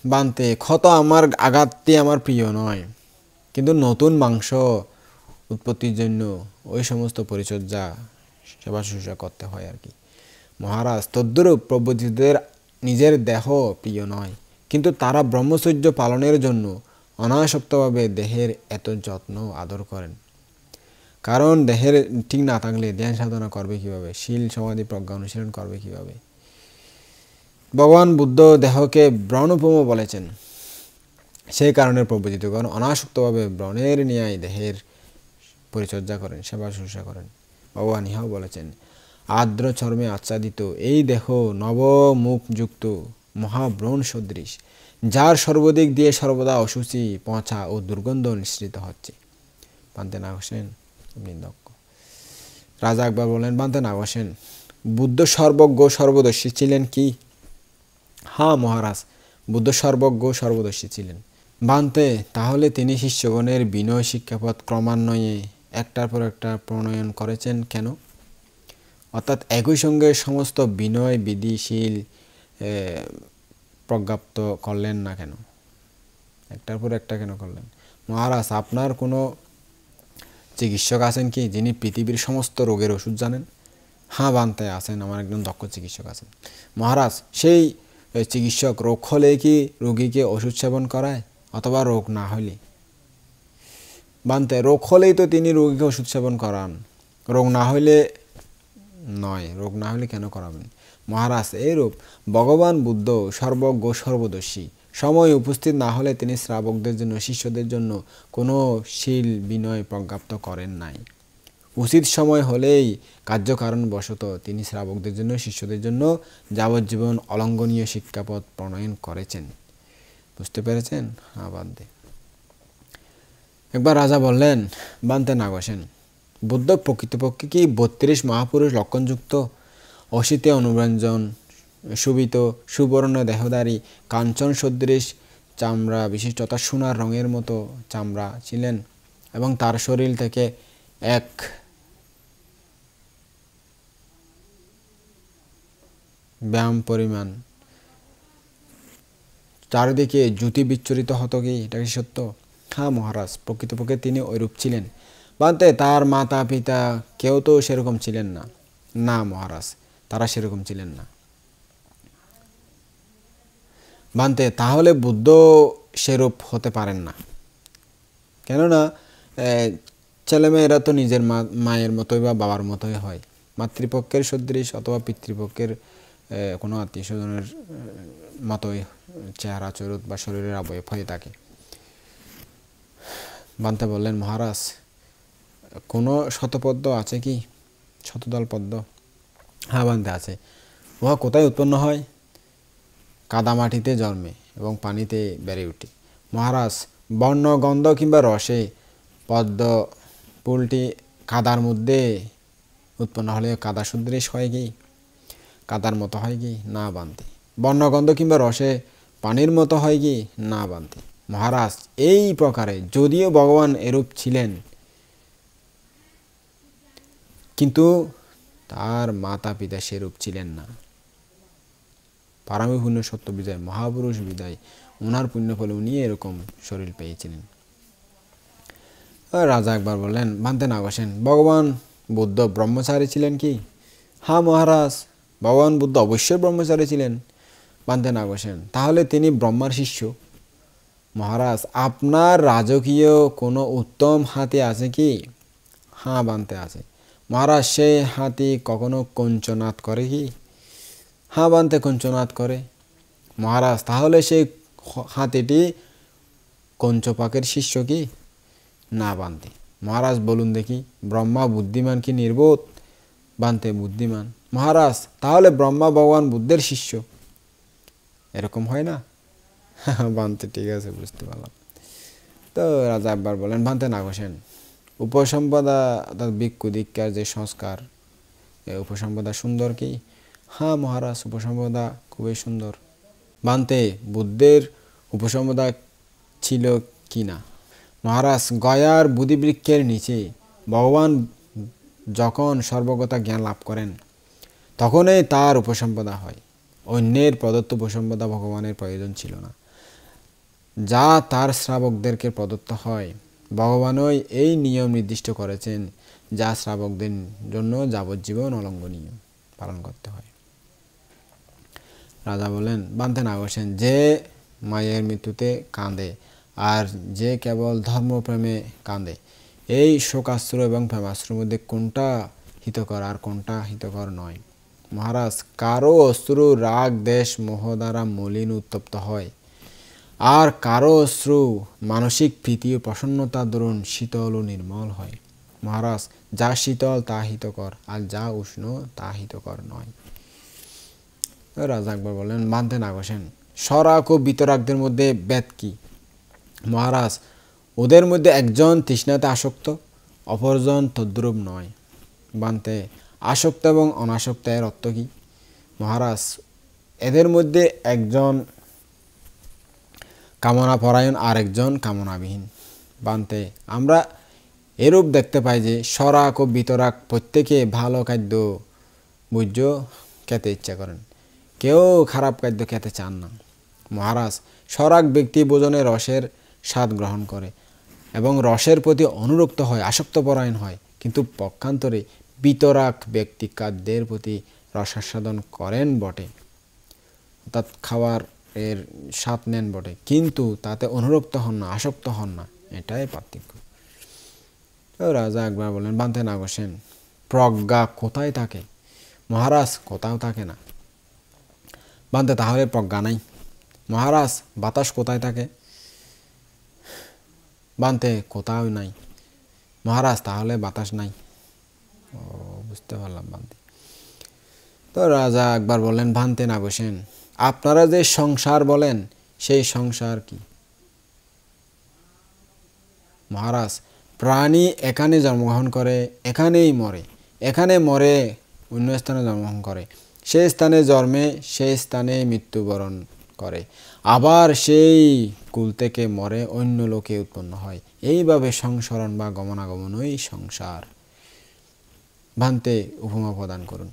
বানতে, ক্ষত আমার, আঘাতটি আমার প্রিয় নয়, কিন্তু নতুন মাংস উৎপত্তির জন্য ওই সমস্ত পরিচর্যা, সেবা শুশ্রূষা করতে হয় আর কি। মহারাজ, তদ্রূপ প্রব্রজিতদের নিজের দেহ প্রিয় নয়, কিন্তু তারা ব্রহ্মচর্য পালনের জন্য অনাসক্তভাবে দেহের এত যত্ন আদর করেন। কারণ দেহের ঠিক না থাকলে ধ্যান সাধনা করবে কিভাবে, শীল সমাধি প্রজ্ঞা অনুশীলন করবে কিভাবে? ভগবান বুদ্ধ দেহকে ব্রণোপম বলেছেন, সেই কারণে প্রব্রজিতগণ অনাসক্তভাবে ব্রণের ন্যায় দেহের পরিচর্যা করেন, সেবা শুশ্রূষা করেন। ভগবান ইহাও বলেছেন, আর্দ্র চর্মে আচ্ছাদিত এই দেহ নবমুখযুক্ত মহাব্রণ সদৃশ, যার সর্বদিক দিয়ে সর্বদা অসুচি, পচা ও দুর্গন্ধ নিঃসৃত হচ্ছে। বানতে নাগসেন, আপনি দক্ষ। রাজা একবার বললেন, বানতে নাগসেন, বুদ্ধ সর্বজ্ঞ সর্বদর্শী ছিলেন কি? হ্যাঁ মহারাজ, বুদ্ধ সর্বজ্ঞ সর্বদর্শী ছিলেন। বানতে, তাহলে তিনি শিষ্যগণের বিনয় শিক্ষাপথ ক্রমান্বয়ে একটার পর একটা প্রণয়ন করেছেন কেন? অর্থাৎ একই সঙ্গে সমস্ত বিনয় বিধিশীল প্রজ্ঞাপ্ত করলেন না কেন? একটার পর একটা কেন করলেন? মহারাজ, আপনার কোনো চিকিৎসক আছেন কি যিনি পৃথিবীর সমস্ত রোগের ওষুধ জানেন? হ্যাঁ বানতে, আছেন, আমার একজন দক্ষ চিকিৎসক আছেন। মহারাজ, সেই চিকিৎসক রোগ হলে কি রোগীকে ওষুধ সেবন করায়, অথবা রোগ না হলে? বানতে, রোগ হলেই তো তিনি রোগীকে ওষুধ সেবন করান, রোগ না হইলে নয়। রোগ না হলে কেন করাবেন? মহারাজ, এইরূপ ভগবান বুদ্ধ সর্বজ্ঞ সর্বদর্শী, সময় উপস্থিত না হলে তিনি শ্রাবকদের জন্য, শিষ্যদের জন্য কোনো শীল বিনয় প্রজ্ঞাপ্ত করেন নাই। উচিত সময় হলেই কার্যকারণবশত তিনি শ্রাবকদের জন্য, শিষ্যদের জন্য যাবজ্জীবন অলঙ্ঘনীয় শিক্ষাপথ প্রণয়ন করেছেন। বুঝতে পেরেছেন? হ্যাঁ বান্দে। একবার রাজা বললেন, বান্তে নাগসেন, বুদ্ধ প্রকৃতপক্ষে কি ৩২ মহাপুরুষ লক্ষণযুক্ত, অসিতে অনুরঞ্জন, শোভিত, সুবর্ণ দেহধারী, কাঞ্চন সদৃশ চামড়া বিশিষ্ট অর্থাৎ সোনার রঙের মতো চামড়া ছিলেন, এবং তার শরীর থেকে এক ব্যায়াম পরিমাণ চারিদিকে জ্যোতি বিচ্ছুরিত হতো কি? এটা কি সত্য? হ্যাঁ মহারাজ, প্রকৃতপক্ষে তিনি ঐরূপ ছিলেন। বান্তে তার মাতা পিতা কেউ তো সেরকম ছিলেন না। না মহারাজ, তারা সেরকম ছিলেন না। বান্তে তাহলে বুদ্ধ সেরূপ হতে পারেন না, কেননা ছেলেমেয়েরা তো নিজের মায়ের মতোই বা বাবার মতোই হয়, মাতৃপক্ষের সদৃশ অথবা পিতৃপক্ষের কোনো আত্মীয় স্বজনের মতোই চেহারা চরিত বা শরীরের অবয়ব হয়ে থাকে। বান্তে বললেন, মহারাজ কোনো শতপদ্ম আছে কি? শতদল পদ্ম? হ্যাঁ বান্তে আছে। উহা কোথায় উৎপন্ন হয়? কাদামাটিতে জন্মে এবং পানিতে বেড়ে ওঠে। মহারাজ বর্ণ, গন্ধ কিংবা রসে পদ্ম ফুলটি কাদার মধ্যে উৎপন্ন হলে কাদা সদৃশ হয় কি? কাদার মতো হয় কি? না বান্তে। বর্ণগন্ধ কিংবা রসে পানির মতো হয় কি? না বান্তে। মহারাজ এই প্রকারে যদিও ভগবান এরূপ ছিলেন, কিন্তু তার মাতা পিতা সেরূপ ছিলেন না। পারমী পুণ্য সত্য বিজয়, মহাপুরুষ বিদায়, ওনার পুণ্য ফলে উনি এরকম শরীর পেয়েছিলেন। রাজা একবার বললেন, বান্তে নাগসেন, ভগবান বুদ্ধ ব্রহ্মচারী ছিলেন কি? হ্যাঁ মহারাজ, ভগবান বুদ্ধ অবশ্যই ব্রহ্মচারী ছিলেন। বান্তে নাগসেন, তাহলে তিনি ব্রহ্মার শিষ্য। মহারাজ আপনার রাজকীয় কোনো উত্তম হাতি আছে কি? হ্যাঁ বান্তে আছে। মহারাজ সেই হাতি কখনো কঞ্চনাদ করে কি? হ্যাঁ বান্তে কঞ্চনাদ করে। মহারাজ তাহলে সেই হাতিটি কঞ্চপাকের শিষ্য কি? না বান্তে। মহারাজ বলুন দেখি, ব্রহ্মা বুদ্ধিমান কি নির্বোধ? বান্তে বুদ্ধিমান। মহারাজ তাহলে ব্রহ্মা ভগবান বুদ্ধের শিষ্য, এরকম হয় না? বান্তে ঠিক আছে, বুঝতে পারলাম। তো রাজা একবার বলেন, বান্তে নাগসেন, উপসম্পদা অর্থাৎ ভিক্ষু দীক্ষার যে সংস্কার, এই উপসম্পদা সুন্দর কি? হ্যাঁ মহারাজ, উপসম্পদা খুবই সুন্দর। বান্তে বুদ্ধের উপসম্পদা ছিল কি না? মহারাজ গয়ার বোধিবৃক্ষের নিচে ভগবান যখন সর্বগতা জ্ঞান লাভ করেন, তখনই তার উপসম্পদা হয়। অন্যের প্রদত্ত উপসম্পদা ভগবানের প্রয়োজন ছিল না, যা তার শ্রাবকদেরকে প্রদত্ত হয়। ভগবানই এই নিয়ম নির্দিষ্ট করেছেন, যা শ্রাবকদের জন্য যাবজ্জীবন অলঙ্ঘনীয় পালন করতে হয়। রাজা বলেন, বান্তে নাগসেন, যে মায়ের মৃত্যুতে কাঁদে আর যে কেবল ধর্মপ্রেমে কাঁদে, এই শোকাশ্রু এবং প্রেমাশ্রুর মধ্যে কোনটা হিতকর আর কোনটা হিতকর নয়? মহারাজ কারো অশ্রু রাগ দেশ মোহ দ্বারা মলিন উত্তপ্ত হয়, আর কারো অশ্রু মানসিক প্রীতি ও প্রসন্নতার দরুন শীতল ও নির্মল হয়। মহারাজ যা শীতল তা হিতকর, আর যা উষ্ণ তা হিতকর নয়। রাজা একবার বললেন, বান্তে নাগসেন, সরাক ও বিতরাকদের মধ্যে ভেদ কি? মহারাজ ওদের মধ্যে একজন তৃষ্ণাতে আসক্ত, অপরজন তদ্রূপ নয়। বান্তে আসক্ত এবং অনাসক্ত এর অর্থ কি? মহারাজ এদের মধ্যে একজন কামনা পরায়ণ আর একজন কামনাবিহীন। বান্তে আমরা এরূপ দেখতে পাই যে সরাক ও বিতরাক প্রত্যেকে ভালো খাদ্য ভোজ্য খেতে ইচ্ছা করেন, কেউ খারাপ খাদ্য খেতে চান না। মহারাজ সরাক ব্যক্তি ভোজনে রসের স্বাদ গ্রহণ করে এবং রসের প্রতি অনুরক্ত হয়, আসক্তপরায়ণ হয়, কিন্তু পক্ষান্তরে বিতরাক ব্যক্তি খাদ্যের প্রতি রসাস্বাদন করেন বটে, অর্থাৎ খাওয়ার এর স্বাদ নেন বটে, কিন্তু তাতে অনুরক্ত হন না, আসক্ত হন না। এটাই পার্থক্য। রাজা একবার বলেন, বান্তে নাগসেন, প্রজ্ঞা কোথায় থাকে? মহারাজ কোথাও থাকে না। বান্তে তাহলে প্রজ্ঞা নাই। মহারাজ বাতাস কোথায় থাকে? বান্তে কোথাও নাই। মহারাজ তাহলে বাতাস নাই। বুঝতে পারলাম বান্তি। তো রাজা একবার বললেন, ভান্তে নাগসেন, আপনারা যে সংসার বলেন সেই সংসার কি? মহারাজ, প্রাণী এখানে জন্মগ্রহণ করে, এখানেই মরে, এখানে মরে অন্য স্থানে জন্মগ্রহণ করে, সেই স্থানে জন্মে সেই স্থানে মৃত্যুবরণ করে, আবার সেই কুল থেকে মরে অন্য লোকে উৎপন্ন হয়। এইভাবে সংসরণ বা গমনাগমনই সংসার। ভান্তে উপমা প্রদান করুন।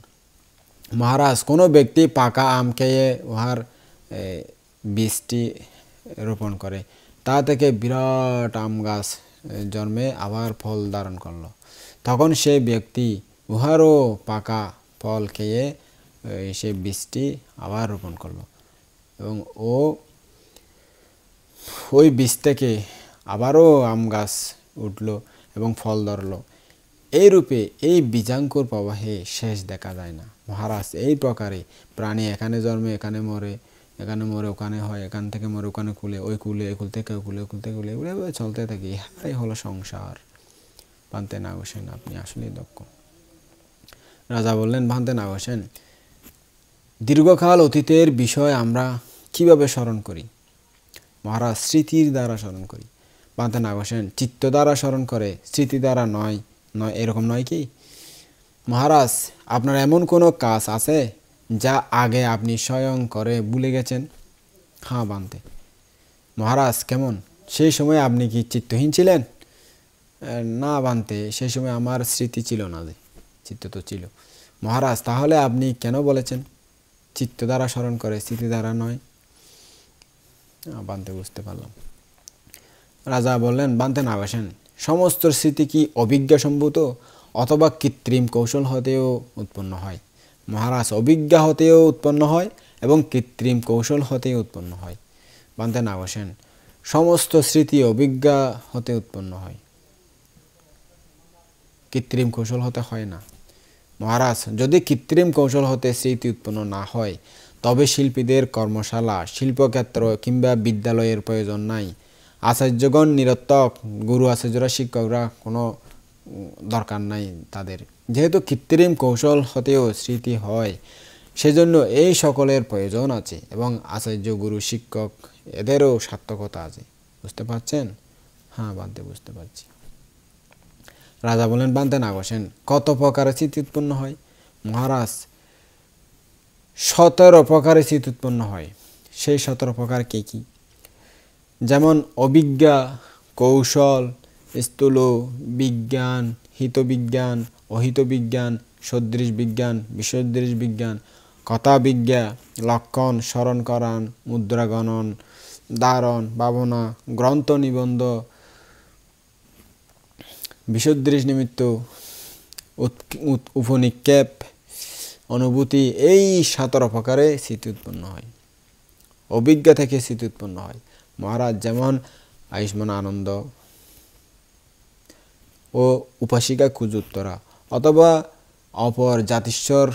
মহারাজ, কোনো ব্যক্তি পাকা আম খেয়ে উহার বীজটি রোপণ করে, তা থেকে বিরাট আম গাছ জন্মে আবার ফল ধারণ করল। তখন সেই ব্যক্তি উহারও পাকা ফল খেয়ে সেই বীজটি আবার রোপণ করল এবং ওই বীজ থেকে আবারও আম গাছ উঠল এবং ফল ধরল। এই রূপে এই বীজাঙ্কুর প্রবাহে শেষ দেখা যায় না। মহারাজ, এই প্রকারে প্রাণী এখানে জন্মে এখানে মরে, এখানে মরে ওখানে হয়, এখান থেকে মরে ওখানে কুলে, ওই কুলে, এই কুল থেকে কুলে, কুল থেকে কুলে, এভাবে চলতে থাকে। ইহাই হলো সংসার। ভান্তে নাগসেন, আপনি আসলেই দক্ষ। রাজা বললেন, ভান্তে নাগসেন, দীর্ঘকাল অতীতের বিষয় আমরা কিভাবে স্মরণ করি? মহারাজ, স্মৃতির দ্বারা স্মরণ করি। ভান্তে নাগসেন, চিত্ত দ্বারা স্মরণ করে, স্মৃতি দ্বারা নয়, এরকম নয় কি? মহারাজ, আপনার এমন কোনো কাজ আছে যা আগে আপনি স্বয়ং করে ভুলে গেছেন? হ্যাঁ ভান্তে। মহারাজ, কেমন? সেই সময় আপনি কি চিত্তহীন ছিলেন? না ভান্তে, সেই সময় আমার স্মৃতি ছিল না, যে চিত্ত তো ছিল। মহারাজ, তাহলে আপনি কেন বলেছেন চিত্ত দ্বারা স্মরণ করে, স্মৃতি দ্বারা নয়? ভান্তে বুঝতে পারলাম। রাজা বললেন, ভান্তে নাগসেন, সমস্ত স্মৃতি কি অভিজ্ঞা সম্ভূত অথবা কৃত্রিম কৌশল হতেও উৎপন্ন হয়? মহারাজ, অভিজ্ঞা হতেও উৎপন্ন হয় এবং কৃত্রিম কৌশল হতেও উৎপন্ন হয়। ভান্তে নাগসেন, সমস্ত স্মৃতি অভিজ্ঞা হতে উৎপন্ন হয়, কৃত্রিম কৌশল হতে হয় না। মহারাজ, যদি কৃত্রিম কৌশল হতে স্মৃতি উৎপন্ন না হয়, তবে শিল্পীদের কর্মশালা, শিল্পক্ষেত্র কিংবা বিদ্যালয়ের প্রয়োজন নাই। আচার্যগণ নিরর্থক, গুরু আচার্যরা, শিক্ষকরা কোনো দরকার নাই তাদের। যেহেতু কৃত্রিম কৌশল হতেও স্মৃতি হয়, সেজন্য এই সকলের প্রয়োজন আছে এবং আচার্য, গুরু, শিক্ষক এদেরও সার্থকতা আছে। বুঝতে পারছেন? হ্যাঁ ভান্তে, বুঝতে পারছি। রাজা বলেন, ভান্তে নাগসেন, কত প্রকারের স্মৃতি উৎপন্ন হয়? মহারাজ, 17 প্রকারের স্মৃতি উৎপন্ন হয়। সেই 17 প্রকার কি কি? যেমন অভিজ্ঞা, কৌশল, স্থূল বিজ্ঞান, হিতবিজ্ঞান, অহিত বিজ্ঞান, সদৃশ বিজ্ঞান, বিসদৃশ বিজ্ঞান, কথা বিজ্ঞা, লক্ষণ, স্মরণ করান, মুদ্রা গণন, ধারণ, ভাবনা, গ্রন্থ নিবন্ধ, বিসদৃশ নিমিত্ত, উপনিক্ষেপ, অনুভূতি, এই 17 প্রকারে স্মৃতি উৎপন্ন হয়। অভিজ্ঞা থেকে স্মৃতি উৎপন্ন হয়। মহারাজ, যেমন আয়ুষ্মান আনন্দ ও উপাসিকা কুজুত্তরা, অথবা অপর জাতিস্বর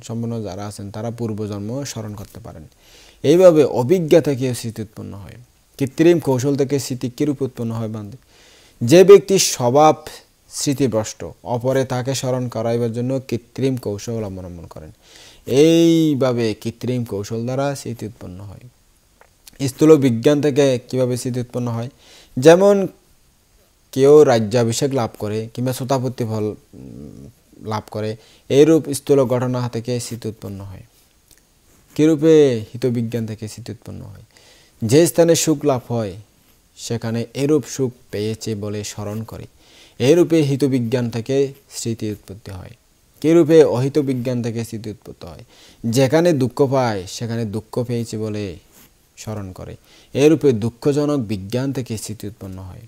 সম্পন্ন যারা আছেন তারা পূর্বজন্ম স্মরণ করতে পারেন। এইভাবে অভিজ্ঞা থেকে স্মৃতি উৎপন্ন হয়। কৃত্রিম কৌশল থেকে স্মৃতি কিরূপ উৎপন্ন হয়? বান্ধব, যে ব্যক্তি স্বভাব স্মৃতিভ্রষ্ট, অপরে তাকে স্মরণ করাইবার জন্য কৃত্রিম কৌশল অবলম্বন করেন। এইভাবে কৃত্রিম কৌশল দ্বারা স্মৃতি উৎপন্ন হয়। স্থূল বিজ্ঞান থেকে কিভাবে স্মৃতি উৎপন্ন হয়? যেমন কেউ রাজ্যাভিষেক লাভ করে কিংবা শ্রোতাপত্তি ফল লাভ করে, এইরূপ স্থূল ঘটনা থেকে স্মৃতি উৎপন্ন হয়। কিরূপে? হিতবিজ্ঞান থেকে স্মৃতি উৎপন্ন হয়। যে স্থানে সুখ লাভ হয় সেখানে এরূপ সুখ পেয়েছে বলে স্মরণ করে, এরূপে হিতবিজ্ঞান থেকে স্মৃতি উৎপত্তি হয়। কিরূপে? অহিত বিজ্ঞান থেকে স্মৃতি উৎপত্তি হয়। যেখানে দুঃখ পায় সেখানে দুঃখ পেয়েছে বলে স্মরণ করে, এরূপে দুঃখজনক বিজ্ঞান থেকে স্মৃতি উৎপন্ন হয়।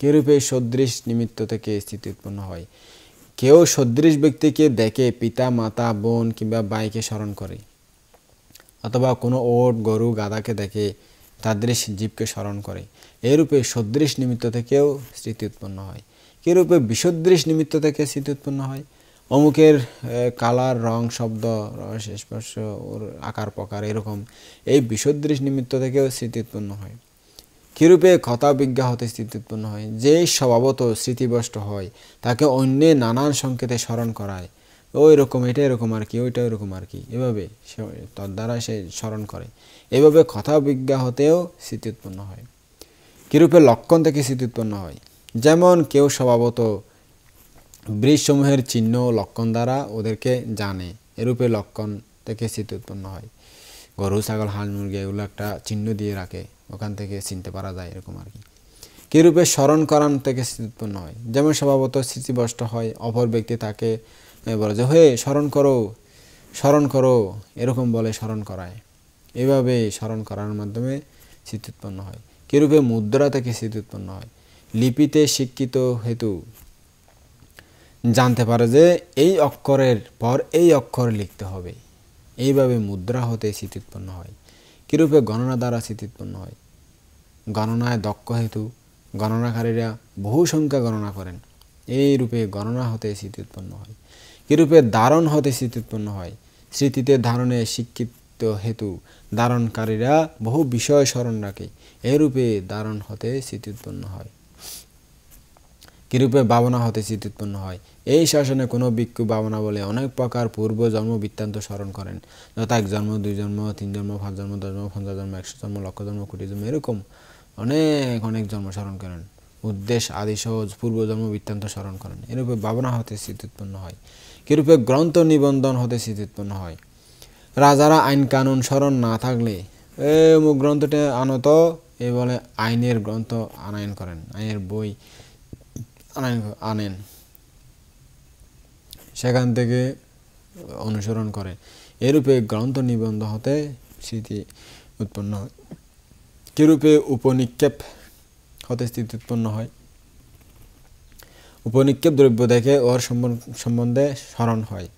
কিরূপে? সদৃশ নিমিত্ত থেকে স্মৃতি উৎপন্ন হয়। কেউ সদৃশ ব্যক্তিকে দেখে পিতা, মাতা, বোন কিংবা ভাইকে স্মরণ করে, অথবা কোনো ওট, গরু, গাধাকে দেখে তাদৃশ জীবকে স্মরণ করে, এরূপে সদৃশ নিমিত্ত থেকেও স্মৃতি উৎপন্ন হয়। কিরূপে? বিসদৃশ নিমিত্ত থেকে স্মৃতি উৎপন্ন হয়। অমুকের কালার, রং, শব্দ, রস, স্পর্শ, ওর আকার প্রকার, এরকম এই বিসদৃশ নিমিত্ত থেকেও স্মৃতি উৎপন্ন হয়। কিরূপে ক্ষতাবিজ্ঞা হতে স্মৃতি উৎপন্ন হয়, যে স্বভাবত স্মৃতিভ্রষ্ট হয় তাকে অন্য নানান সংকেতে স্মরণ করায়, ওই রকম এটা এরকম আর কি, ওইটা এরকম আর কি, এভাবে তার দ্বারা সে স্মরণ করে। এভাবে ক্ষতাবিজ্ঞা হতেও স্মৃতি উৎপন্ন হয়। কিরূপে লক্ষণ থেকে স্মৃতি উৎপন্ন হয়, যেমন কেউ স্বভাবত বৃষসমূহের চিহ্ন ও লক্ষণ দ্বারা ওদেরকে জানে, এরূপে লক্ষণ থেকে স্মৃতি উৎপন্ন হয়। গরু ছাগল হাঁস মুরগি এগুলো একটা চিহ্ন দিয়ে রাখে, ওখান থেকে চিনতে পারা যায়, এরকম আর কি। কিরূপে স্মরণ করান থেকে স্মৃতি উৎপন্ন হয়, যেমন স্বভাবত স্মৃতিভ্রষ্ট হয়, অপর ব্যক্তি তাকে বলে যে হে স্মরণ করো স্মরণ করো, এরকম বলে স্মরণ করায়। এভাবে স্মরণ করার মাধ্যমে স্মৃতি উৎপন্ন হয়। কিরূপে মুদ্রা থেকে স্মৃতি উৎপন্ন হয়, লিপিতে শিক্ষিত হেতু জানতে পারে যে এই অক্ষরের পর এই অক্ষর লিখতে হবে, এইভাবে মুদ্রা হতে স্মৃতি উৎপন্ন হয়। কিরূপে গণনা দ্বারা স্মৃতি উৎপন্ন হয়, গণনায় দক্ষ হেতু গণনাকারীরা বহু সংখ্যা গণনা করেন, এই রূপে গণনা হতে স্মৃতি উৎপন্ন হয়। কিরূপে ধারণ হতে স্মৃতি উৎপন্ন হয়, স্মৃতিতে ধারণে শিক্ষিত হেতু ধারণকারীরা বহু বিষয় স্মরণ রাখে, এরূপে ধারণ হতে স্মৃতি উৎপন্ন হয়। কিরূপে ভাবনা হতে স্মৃতি উৎপন্ন হয়, এই শাসনে কোনো ভিক্ষু ভাবনা বলে অনেক প্রকার পূর্ব জন্ম বৃত্তান্ত স্মরণ করেন, যথা 1 জন্ম 2 জন্ম 3 জন্ম 5 জন্ম 10 জন্ম 50 জন্ম 100 জন্ম লক্ষ জন্ম কোটি জন্ম, এরকম অনেক অনেক জন্ম স্মরণ করেন, উদ্দেশ্য আদি সহজ পূর্ব জন্ম বৃত্তান্ত স্মরণ করেন, এরূপে ভাবনা হতে স্মৃতি উৎপন্ন হয়। কিরূপে গ্রন্থ নিবন্ধন হতে স্মৃতি উৎপন্ন হয়, রাজারা আইন কানুন স্মরণ না থাকলে অমুক গ্রন্থটা আনো তো, এই বলে আইনের গ্রন্থ আনায়ন করেন, আইনের বই আনেন, সেখান থেকে অনুসরণ করে, এরূপে গ্রন্থ নিবন্ধ হতে স্মৃতি উৎপন্ন হয়। কিরূপে উপনিক্ষেপ হতে স্মৃতি উৎপন্ন হয়, উপনিক্ষেপ দ্রব্য দেখে ওর সম্বন্ধে স্মরণ হয়,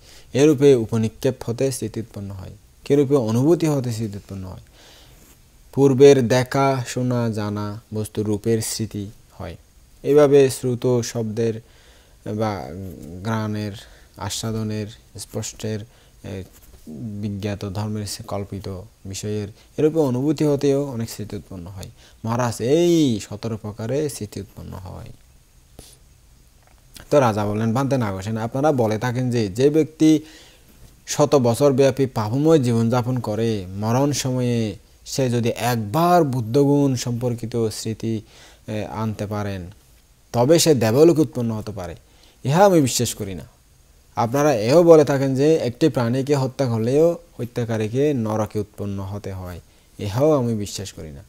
এরূপে উপনিক্ষেপ হতে স্মৃতি উৎপন্ন হয়। কিরূপে অনুভূতি হতে স্মৃতি উৎপন্ন হয়, পূর্বের দেখা শোনা জানা বস্তু রূপের স্মৃতি হয়। এইভাবে শ্রুত শব্দের বা ঘ্রাণের আস্বাদনের স্পষ্টের বিজ্ঞাত ধর্মের কল্পিত বিষয়ের এরূপে অনুভূতি হতেও অনেক স্মৃতি উৎপন্ন হয়। মহারাজ এই 17 প্রকারে স্মৃতি উৎপন্ন হয়। তো রাজা বললেন, ভান্তে নাগসেন, আপনারা বলে থাকেন যে যে ব্যক্তি 100 বছর ব্যাপী পাপময় জীবনযাপন করে মরণ সময়ে সে যদি একবার বুদ্ধগুণ সম্পর্কিত স্মৃতি আনতে পারেন তবে সে দেবলোক উৎপন্ন হতে পারে, ইহা আমি বিশ্বাস করি না। আপনারা এও বলে থাকেন যে একটি প্রাণীকে হত্যা করলেও হত্যাকারীকে নরকে উৎপন্ন হতে হয়, ইহাও আমি বিশ্বাস করি না।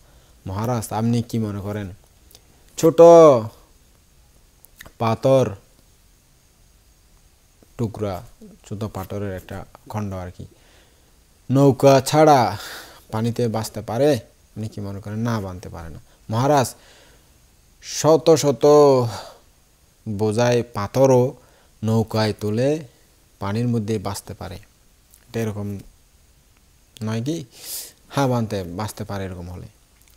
মহারাজ আপনি কি মনে করেন, ছোট পাথর টুকরা, ছোট পাথরের একটা খণ্ড আর কি, নৌকা ছাড়া পানিতে বাঁচতে পারে? আপনি কি মনে করেন? না, বাঁধতে পারে না। মহারাজ শত শত বোঝাই পাথরও নৌকায় তুলে পানির মধ্যে বাঁচতে পারে, এটা এরকম নয় কি? হ্যাঁ, বাঁচতে পারে এরকম হলে।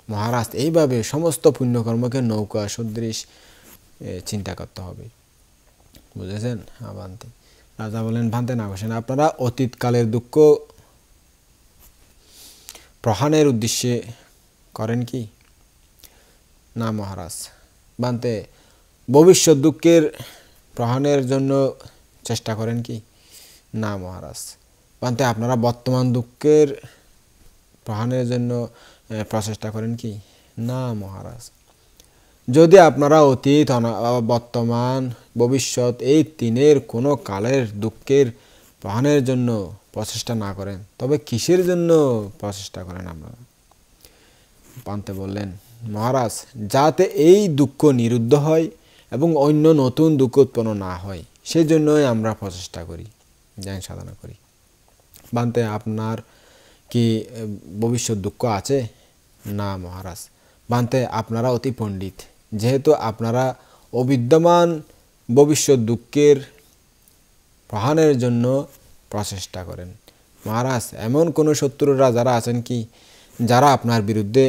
মহারাজ এইভাবে সমস্ত পুণ্যকর্মকে নৌকা সদৃশ চিন্তা করতে হবে, বুঝেছেন? হ্যাঁ, বানতে। রাজা বলেন, ভান্তে না বসেন, আপনারা অতীতকালের দুঃখ প্রহাণের উদ্দেশ্যে করেন কি? না মহারাজ। বানতে ভবিষ্যৎ দুঃখের প্রহাণের জন্য চেষ্টা করেন কি? না মহারাজ। বানতে আপনারা বর্তমান দুঃখের প্রহাণের জন্য প্রচেষ্টা করেন কি? না মহারাজ। যদি আপনারা অতীত বর্তমান ভবিষ্যৎ এই তিনের কোনো কালের দুঃখের প্রহাণের জন্য প্রচেষ্টা না করেন তবে কিসের জন্য প্রচেষ্টা করেন আপনারা? পান্তে বললেন, মহারাজ যাতে এই দুঃখ নিরুদ্ধ হয় এবং অন্য নতুন দুঃখ উৎপন্ন না হয় সেই জন্যই আমরা প্রচেষ্টা করি, জ্ঞান সাধনা করি। বান্তে আপনার কি ভবিষ্যৎ দুঃখ আছে? না মহারাজ। বান্তে আপনারা অতি পণ্ডিত, যেহেতু আপনারা অবিদ্যমান ভবিষ্যৎ দুঃখের প্রহাণের জন্য প্রচেষ্টা করেন। মহারাজ এমন কোন শত্রুরা যারা আছেন কি যারা আপনার বিরুদ্ধে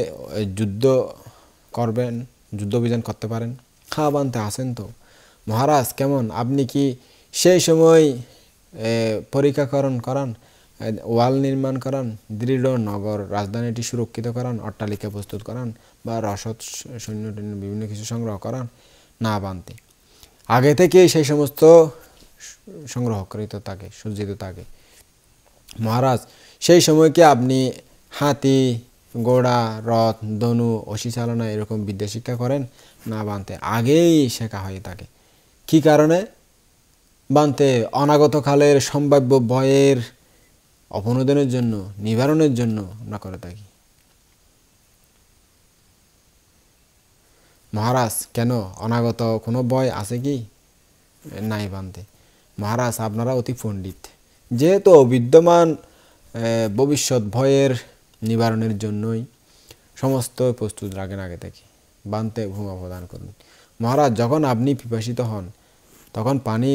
যুদ্ধ করবেন, যুদ্ধ অভিযান করতে পারেন? হ্যাঁ বান্তে আছেন তো। মহারাজ কেমন? আপনি কি সেই সময় পরীক্ষাকরণ করান? ওয়াল নির্মাণ করান, দৃঢ় নগর রাজধানীটি সুরক্ষিত করান, অট্টালিকা প্রস্তুত করান বা রসদ সৈন্য বিভিন্ন কিছু সংগ্রহ করান? না বানতে। আগে থেকেই সেই সমস্ত সংগ্রহকৃত থাকে, সজ্জিত থাকে। মহারাজ, সেই সময় কি আপনি হাতি, ঘোড়া, রথ, ধনু, অসি চালনা এরকম বিদ্যা শিক্ষা করেন? না বানতে। আগেই শেখা হয়ে থাকে। কি কারণে বানতে? অনাগত কালের সম্ভাব্য ভয়ের অপনোদনের জন্য, নিবারণের জন্য আমরা করে থাকি। মহারাজ, কেন? অনাগত কোনো ভয় আছে কি? নাই বানতে। মহারাজ, আপনারা অতি পণ্ডিত, যেহেতু বিদ্যমান ভবিষ্যৎ ভয়ের নিবারণের জন্যই সমস্ত প্রস্তুত রাখেন আগে থেকে। বানতে ভূমা প্রদান করুন। মহারাজ, যখন আপনি পিপাসিত হন তখন পানি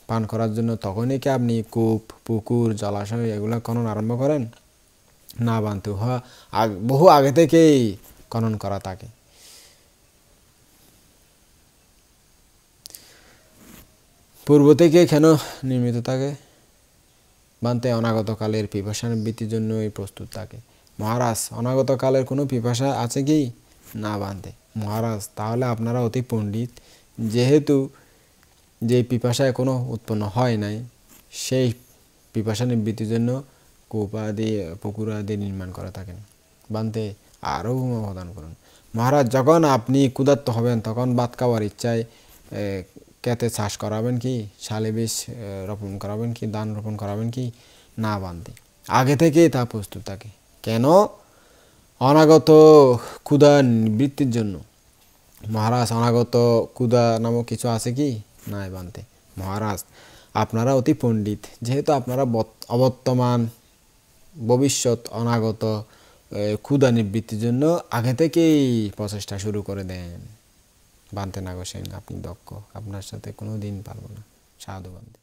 পান করার জন্য তখনই কি আপনি কূপ, পুকুর, জলাশয় এগুলো খনন আরম্ভ করেন? না বানতে। বহু আগে থেকেই খনন করা থাকে। পূর্ব থেকে কেন নির্মিত থাকে? বানতে অনাগত কালের পিপাসা নিবৃত্তির জন্যই প্রস্তুত থাকে। মহারাজ, অনাগত কালের কোনো পিপাসা আছে কি? না বানতে। মহারাজ, তাহলে আপনারা অতি পণ্ডিত, যেহেতু যে পিপাসা এখনো উৎপন্ন হয় নাই সেই পিপাসা নিবৃত্তির জন্য কূপ আদি, পুকুর আদি নির্মাণ করে থাকেন। বানতে আরও ভূমা প্রদান করুন। মহারাজ, যখন আপনি ক্ষুধার্ত হবেন তখন ভাত খাওয়ার ইচ্ছায় ক্ষেতে চাষ করাবেন কি? শালি বীজ রোপণ করাবেন কি? ধান রোপণ করাবেন কি? না বানতে। আগে থেকেই তা প্রস্তুত থাকে। কেন? অনাগত ক্ষুধা নিবৃত্তির জন্য। মহারাজ, অনাগত ক্ষুধা নামক কিছু আছে কি? নাই বানতে। মহারাজ, আপনারা অতি পণ্ডিত, যেহেতু আপনারা অবর্তমান, ভবিষ্যৎ, অনাগত ক্ষুধা নিবৃত্তির জন্য আগে থেকেই প্রচেষ্টা শুরু করে দেন। বানতে নাগো সেন, আপনি দক্ষ, আপনার সাথে কোনো দিন পারবো না। সাধু বানতে।